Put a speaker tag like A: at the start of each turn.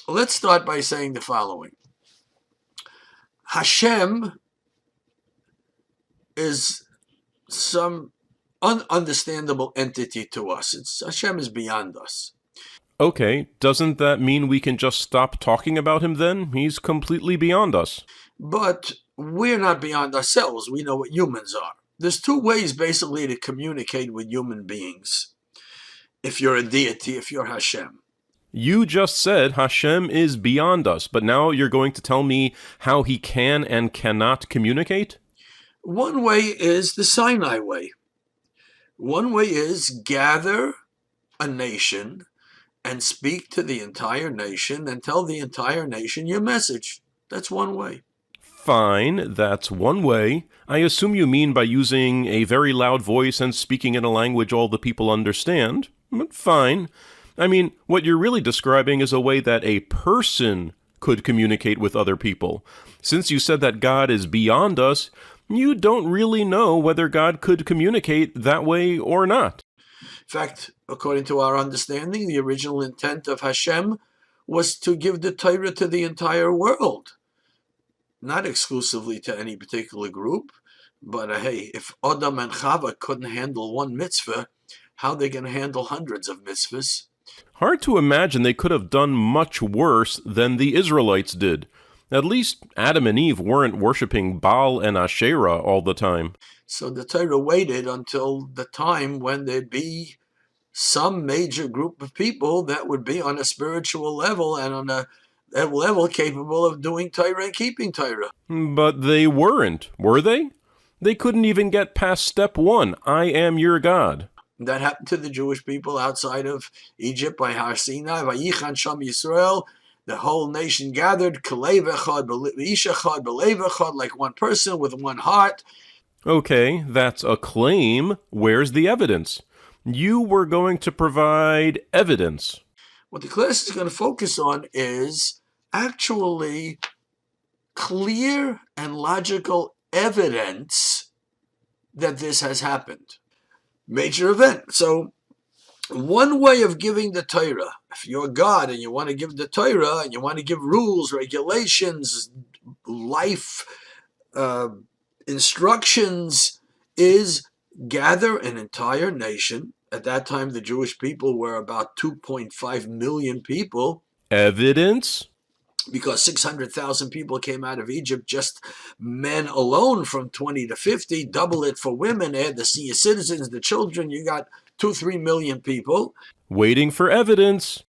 A: Let's start by saying the following. Hashem is some ununderstandable entity to us. Hashem is beyond us.
B: Okay, doesn't that mean we can just stop talking about him then? He's completely beyond us.
A: But we're not beyond ourselves. We know what humans are. There's two ways basically to communicate with human beings. If you're a deity, if you're Hashem.
B: You just said Hashem is beyond us, but now you're going to tell me how he can and cannot communicate?
A: One way is the Sinai way. One way is gather a nation and speak to the entire nation and tell the entire nation your message. That's one way.
B: Fine, that's one way. I assume you mean by using a very loud voice and speaking in a language all the people understand. But fine. I mean, what you're really describing is a way that a person could communicate with other people. Since you said that God is beyond us, you don't really know whether God could communicate that way or not.
A: In fact, according to our understanding, the original intent of Hashem was to give the Torah to the entire world, not exclusively to any particular group. But hey, if Adam and Chava couldn't handle one mitzvah, how are they going to handle hundreds of mitzvahs?
B: Hard to imagine they could have done much worse than the Israelites did. At least Adam and Eve weren't worshipping Baal and Asherah all the time.
A: So the Torah waited until the time when there'd be some major group of people that would be on a spiritual level and on a level capable of doing Torah and keeping Torah.
B: But they weren't, were they? They couldn't even get past step one, I am your God.
A: That happened to the Jewish people outside of Egypt by Har Sinai, Vayichan Sham Yisrael. The whole nation gathered, like one person with one heart.
B: Okay, that's a claim. Where's the evidence? You were going to provide evidence.
A: What the class is going to focus on is actually clear and logical evidence that this has happened. Major event. So one way of giving the Torah, if you're God and you want to give the Torah and you want to give rules, regulations, life instructions, is gather an entire nation. At that time, the Jewish people were about 2.5 million people.
B: Evidence?
A: Because 600,000 people came out of Egypt, just men alone from 20 to 50, double it for women, add the senior citizens, the children, you got 2-3 million people.
B: Waiting for evidence.